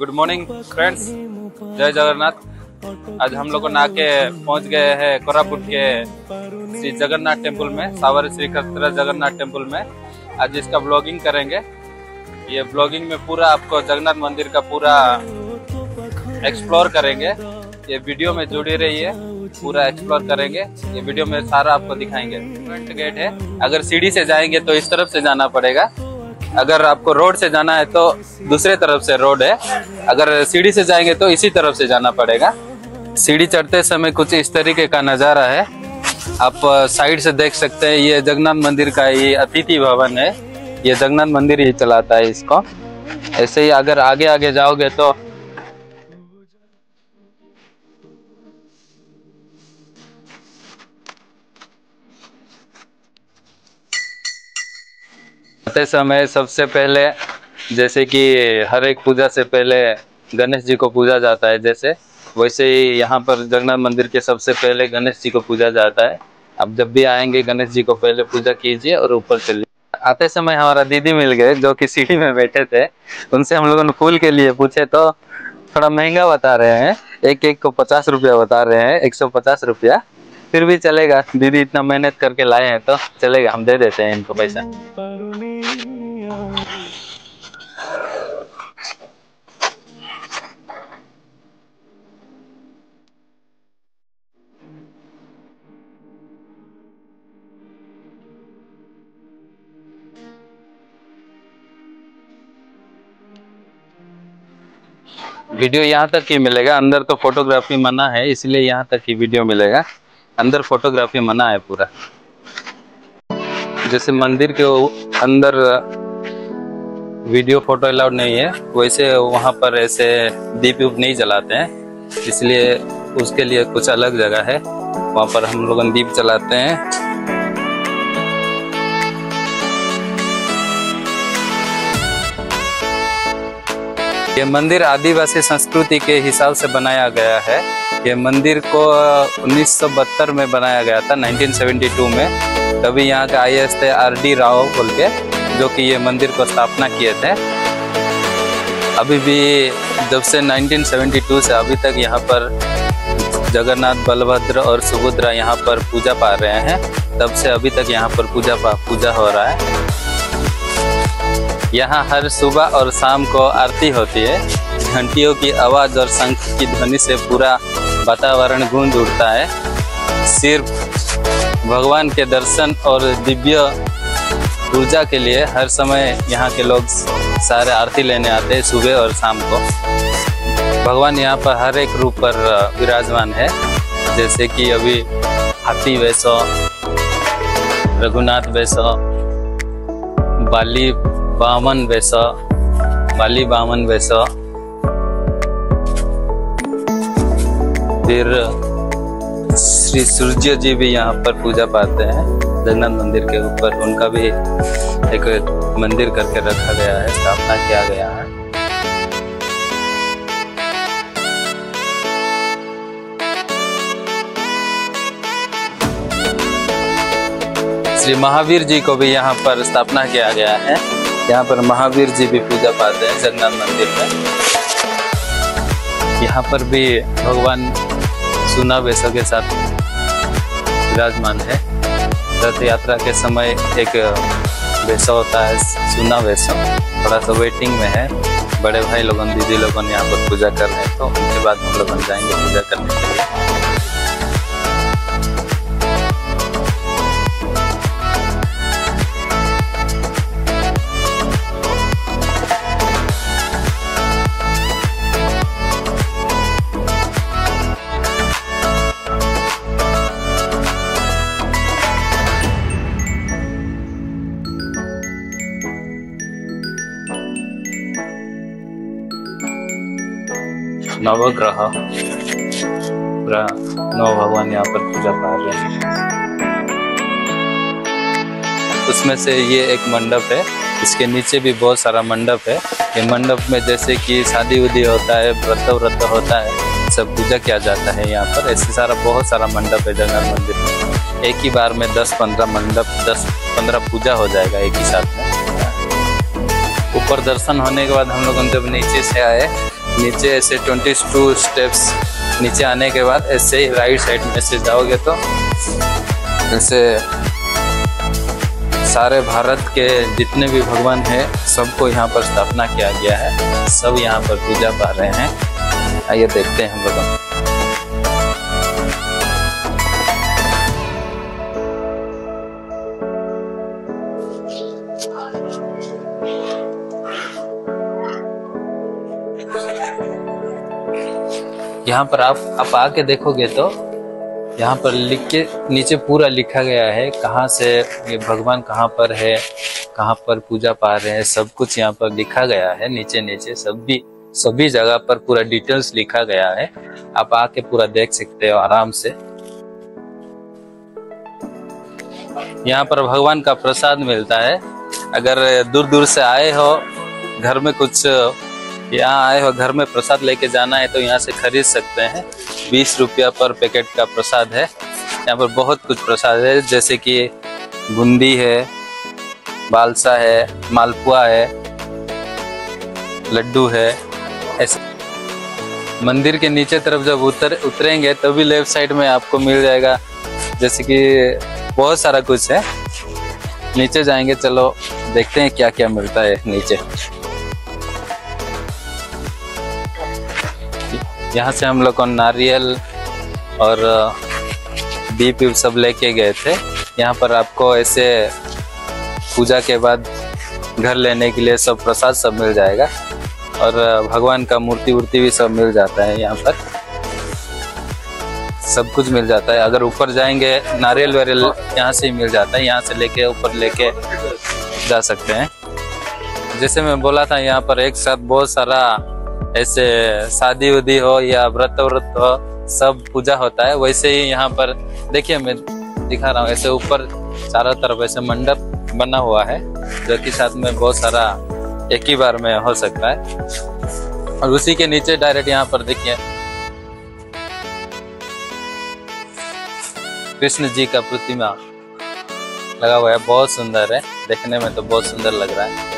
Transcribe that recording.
Good morning friends, जय जगन्नाथ। आज हम लोग नाके पहुंच गए हैं कोरापुट के श्री जगन्नाथ टेम्पल में, सावर श्री क्षेत्र जगन्नाथ टेम्पल में। आज इसका ब्लॉगिंग करेंगे। ये ब्लॉगिंग में पूरा आपको जगन्नाथ मंदिर का पूरा एक्सप्लोर करेंगे। ये वीडियो में जुड़ी रहिए, पूरा एक्सप्लोर करेंगे। ये वीडियो में सारा आपको दिखाएंगे। फ्रंट गेट है, अगर सीढ़ी से जाएंगे तो इस तरफ से जाना पड़ेगा। अगर आपको रोड से जाना है तो दूसरे तरफ से रोड है। अगर सीढ़ी से जाएंगे तो इसी तरफ से जाना पड़ेगा। सीढ़ी चढ़ते समय कुछ इस तरीके का नज़ारा है, आप साइड से देख सकते हैं। ये जगन्नाथ मंदिर का ये अतिथि भवन है। ये जगन्नाथ मंदिर ही चलाता है इसको। ऐसे ही अगर आगे आगे जाओगे तो आते समय सबसे पहले, जैसे कि हर एक पूजा से पहले गणेश जी को पूजा जाता है, जैसे वैसे ही यहाँ पर जगन्नाथ मंदिर के सबसे पहले गणेश जी को पूजा जाता है। अब जब भी आएंगे गणेश जी को पहले पूजा कीजिए और ऊपर चलिए। आते समय हमारा दीदी मिल गए जो कि सीढ़ी में बैठे थे। उनसे हम लोगों ने फूल के लिए पूछे तो थोड़ा महंगा बता रहे हैं। एक एक को 50 रुपया बता रहे हैं, 150 रुपया। फिर भी चलेगा, दीदी इतना मेहनत करके लाए हैं तो चलेगा, हम दे देते हैं इनको पैसा। वीडियो यहाँ तक ही मिलेगा, अंदर तो फोटोग्राफी मना है, इसलिए यहाँ तक ही वीडियो मिलेगा। अंदर फोटोग्राफी मना है पूरा। जैसे मंदिर के अंदर वीडियो फोटो अलाउड नहीं है, वैसे वहाँ पर ऐसे दीप उप नहीं जलाते हैं, इसलिए उसके लिए कुछ अलग जगह है, वहाँ पर हम लोग दीप जलाते हैं। ये मंदिर आदिवासी संस्कृति के हिसाब से बनाया गया है। ये मंदिर को 1972 में बनाया गया था, 1972 में। तभी यहाँ के IAS थे RD राव बोल के, जो कि ये मंदिर को स्थापना किए थे। अभी भी जब से 1972 से अभी तक यहाँ पर जगन्नाथ, बलभद्र और सुभद्रा यहाँ पर पूजा पा रहे हैं। तब से अभी तक यहाँ पर पूजा हो रहा है। यहाँ हर सुबह और शाम को आरती होती है। घंटियों की आवाज़ और शंख की ध्वनि से पूरा वातावरण गूंज उठता है। सिर्फ भगवान के दर्शन और दिव्य ऊर्जा के लिए हर समय यहाँ के लोग सारे आरती लेने आते हैं, सुबह और शाम को। भगवान यहाँ पर हर एक रूप पर विराजमान है, जैसे कि अभी हाथी वैसो, रघुनाथ वैसो, बाली बामन वैसा, फिर श्री सूर्य जी भी यहाँ पर पूजा पाते हैं जगन्नाथ मंदिर के ऊपर। उनका भी एक मंदिर करके रखा गया है, स्थापना किया गया है। श्री महावीर जी को भी यहाँ पर स्थापना किया गया है। यहाँ पर महावीर जी भी पूजा पाते हैं जगन्नाथ मंदिर में। यहाँ पर भी भगवान सुना वेशों के साथ विराजमान है। रथ यात्रा के समय एक वेशा होता है, सुना वेशा, थोड़ा सा वेटिंग में है। बड़े भाई लोगों, दीदी लोगों यहाँ पर पूजा कर रहे हैं, तो उनके बाद हम लोग जाएंगे पूजा करने के लिए। नवग्रह, पूरा 9 भगवान यहाँ पर पूजा पा रहे हैं। उसमें से ये एक मंडप है, इसके नीचे भी बहुत सारा मंडप है। ये मंडप में जैसे कि शादी उदी होता है, व्रत होता है, सब पूजा किया जाता है यहाँ पर। ऐसे बहुत सारा मंडप है जगन्नाथ मंदिर में। एक ही बार में 10-15 मंडप, 10-15 पूजा हो जाएगा एक ही साथ में। ऊपर दर्शन होने के बाद हम लोग जब नीचे से आए, नीचे ऐसे 22 स्टेप्स नीचे आने के बाद ऐसे ही राइट साइड में से जाओगे तो ऐसे सारे भारत के जितने भी भगवान हैं सबको यहाँ पर स्थापना किया गया है। सब यहाँ पर पूजा पा रहे हैं। आइए देखते हैं हम लोग। यहाँ पर आप आके देखोगे तो यहाँ पर लिख के नीचे पूरा लिखा गया है कहाँ से ये भगवान कहाँ पर है, कहाँ पर पूजा पा रहे हैं, सब कुछ यहाँ पर लिखा गया है। नीचे सभी जगह पर पूरा डिटेल्स लिखा गया है। आप आके पूरा देख सकते हो आराम से। यहाँ पर भगवान का प्रसाद मिलता है। अगर दूर दूर से आए हो, घर में कुछ यहाँ आए हो, घर में प्रसाद लेके जाना है तो यहाँ से खरीद सकते हैं। 20 रुपया पर पैकेट का प्रसाद है। यहाँ पर बहुत कुछ प्रसाद है, जैसे कि बूंदी है, बालसा है, मालपुआ है, लड्डू है। ऐसे मंदिर के नीचे तरफ जब उतरेंगे तभी लेफ्ट साइड में आपको मिल जाएगा, जैसे कि बहुत सारा कुछ है। नीचे जाएंगे, चलो देखते हैं क्या क्या मिलता है नीचे। यहाँ से हम लोग को नारियल और दीप सब लेके गए थे। यहाँ पर आपको ऐसे पूजा के बाद घर लेने के लिए सब प्रसाद सब मिल जाएगा और भगवान का मूर्ति वूर्ति भी सब मिल जाता है। यहाँ पर सब कुछ मिल जाता है। अगर ऊपर जाएंगे नारियल वारियल यहाँ से ही मिल जाता है, यहाँ से लेके ऊपर लेके जा सकते हैं। जैसे मैं बोला था, यहाँ पर एक साथ बहुत सारा ऐसे शादी उदी हो या व्रत हो सब पूजा होता है। वैसे ही यहाँ पर देखिए, मैं दिखा रहा हूँ, ऐसे ऊपर चारों तरफ ऐसे मंडप बना हुआ है जो कि साथ में बहुत सारा एक ही बार में हो सकता है। और उसी के नीचे डायरेक्ट यहाँ पर देखिए कृष्ण जी का प्रतिमा लगा हुआ है। बहुत सुंदर है, देखने में तो बहुत सुंदर लग रहा है।